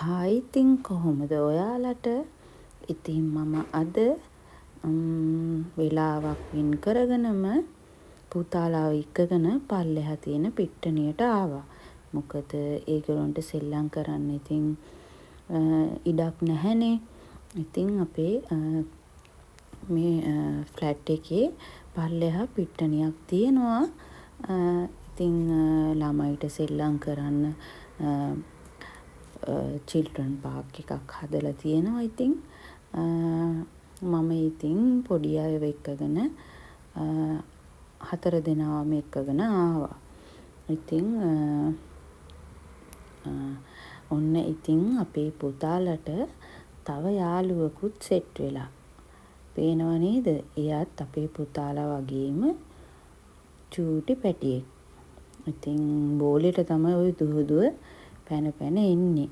Hi ඉතින් කොහොමද ඔයාලට? ඉතින් මම අද වෙලාවක් වෙන් කරගෙනම පුතාලාව එක්කගෙන පල්ලෙහා තියෙන පිට්ටනියට ආවා. මොකද ඒගොල්ලන්ට සෙල්ලම් කරන්න ඉතින් ඉඩක් නැහැනේ. ඉතින් අපේ මේ ෆ්ලැට් එකේ පල්ලෙහා පිට්ටනියක් තියෙනවා. ඉතින් ළමයිට සෙල්ලම් කරන්න චිල්ඩ්‍රන් පාක් එකක් හදලා තියෙනවා. ඉතින් මම ඉතින් පොඩි අයව එක්කගෙන 4 දෙනාම එක්කගෙන ආවා. ඉතින් ඔන්න ඉතින් අපේ පුතාලට තව යාළුවෙකුත් සෙට් වෙලා. පේනව නේද? එයාත් අපේ පුතාලා වගේම චූටි පැටියෙක්. ඉතින් බෝලෙට තමයි ওই දුවදුව පැන එන්නේ.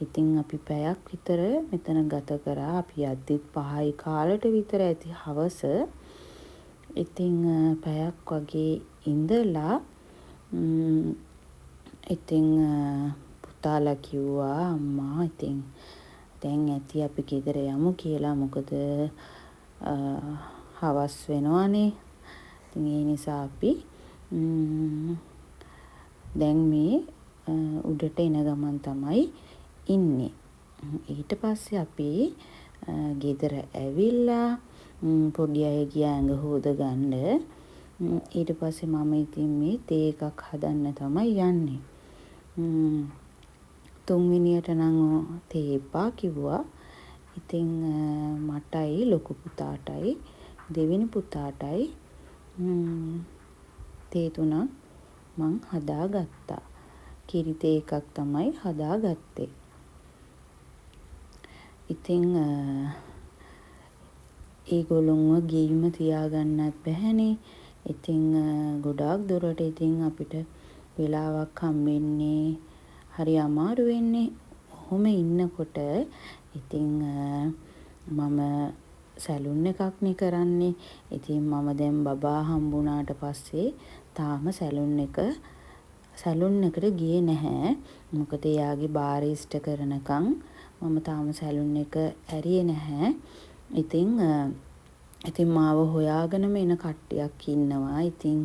ඉතින් අපි පැයක් විතර මෙතන ගත කරා. අපි යද්දිත් 5යි කාලට විතර ඇති හවස. ඉතින් පැයක් වගේ ඉඳලා ඉතින් පුතාලා කිව්වා අම්මා ඉතින් දැන් ඇති අපි ගෙදර යමු කියලා. මොකද හවස් වෙනවනේ. ඉතින් ඒ නිසා අපි දැන් මේ උඩට එන ගමන් තමයි ඉන්නේ. ඊට පස්සේ අපි ගෙදර ඇවිල්ලා පොඩි අය ගියා ඇඟ හොදගන්න. ඊට පස්සේ මම ඉතින් මේ තේ එකක් හදන්න තමයි යන්නේ. 3 වෙනියට නම් තේ එපා කිව්වා. ඉතින් මටයි ලොකු පුතාටයි දෙවෙනි පුතාටයි තේ 3ක් මං හදාගත්තා. කිරි තේ එකක් තමයි හදාගත්තේ. ඉතින් ඒගොල්ලොන්ව ගෙයිම තියාගන්නත් බැහැනේ. ඉතින් ගොඩාක් දුරට ඉතින් අපිට වෙලාවක් හම්බෙන්නේ හරි අමාරු වෙන්නේ. ඔහොම ඉන්නකොට ඉතින් මම සැලුන් එකක් නේ කරන්නේ. ඉතින් මම දැන් බබා හම්බුණාට පස්සේ තාම සැලුන් එකට ගියේ නැහැ. මොකද එයාගේ බාර් ඉෂ්ට කරනකම් මම තාම සැලුන් එක ඇරියේ නැහැ. ඉතින් මාව හොයාගෙනම එන කට්ටියක් ඉන්නවා. ඉතින්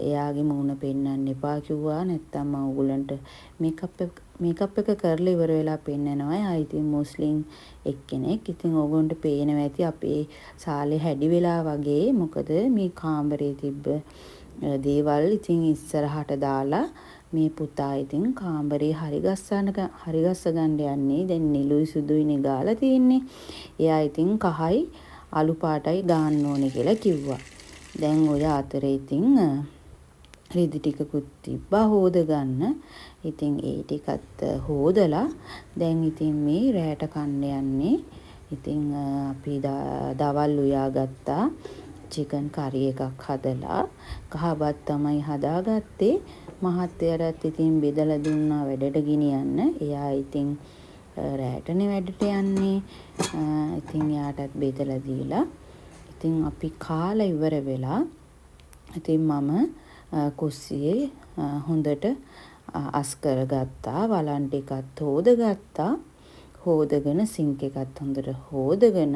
එයාගේ මූණ පෙන්වන්න එපා කිව්වා. නැත්තම් මම ඕගොල්ලන්ට මේකප් එක කරලා ඉවර වෙලා පෙන්නනවා. එයා ඉතින් මුස්ලිම් එක්කෙනෙක්. ඉතින් ඕගොල්ලන්ට පේනවා ඇති අපේ සාලේ හැඩි වෙලා වගේ. මොකද මේ කාමරේ තිබ්බ දේවල් ඉතින් ඉස්සරහට දාලා මේ පුතා ඉතින් කාමරේ හරි ගස්ස ගන්න යන්නේ. දැන් නිලුයි සුදුයිනේ ගාලා තියෙන්නේ. එයා ඉතින් කහයි අලු පාටයි ගාන්න ඕනේ කියලා කිව්වා. දැන් ඔය අතරේ ඉතින් රිදි ටිකකුත් තිබ්බා හොද ගන්න. ඉතින් ඒ ටිකත් හොදලා දැන් ඉතින් මේ රැට කන්න යන්නේ. ඉතින් අපි දවල් උයා ගත්තා. චිකන් කරි එකක් හදලා කහබත් තමයි හදාගත්තේ. මහත්තයාට ඉතින් බෙදලා දුන්නා වැඩට ගෙනියන්න. එයා ඉතින් රැටනේ වැඩට යන්නේ. ඉතින් එයාටත් බෙදලා දීලා ඉතින් අපි කාලා ඉවර වෙලා ඉතින් මම කුස්සියේ හොඳට අස් කරගත්තා. වලන් ටිකත් හොදගත්තා. හොදගෙන සින්ක් එකත් හොඳට හොදගෙන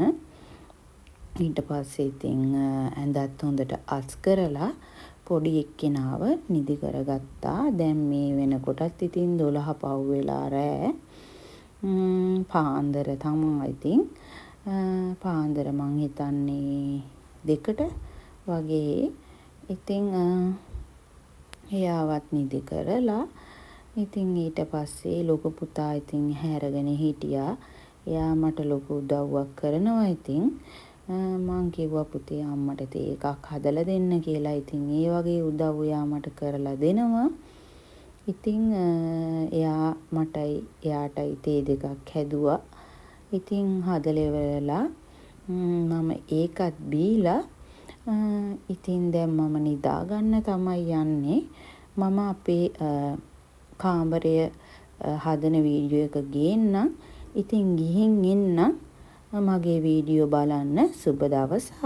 ඊට පස්සේ ඉතින් ඇඳත් හොඳට අස් කරලා පොඩි එක්කෙනාව නිදි කරගත්තා. දැන් මේ වෙනකොටත් ඉතින් 12 පව් වෙලා රෑ. පාන්දර තමයි ඉතින්. පාන්දර මං හිතන්නේ 2ට වගේ. ඉතින් එයාවත් නිදි කරලා ඉතින් ඊට පස්සේ ලොකු පුතා ඉතින් හැරගෙන හිටියා. එයා මට ලොකු උදව්වක් කරනවා. ඉතින් මං කිව්වා පුතේ අම්මට තේ එකක් හදලා දෙන්න කියලා. ඉතින් ඒ වගේ උදව් එයා මට කරලා දෙනවා. ඉතින් එයා මටයි එයාටයි තේ දෙකක් හැදුවා. ඉතින් හදලා ඉවරලා මම ඒකත් බීලා ඉතින් දැන් මම නිදා ගන්න තමයි යන්නේ. මම අපේ කාමරය හදන වීඩියෝ එක ගේන්නම්. ඉතින් ගිහින් එන්න. මගේ වීඩියෝ බලන්න. සුබ දවසක්.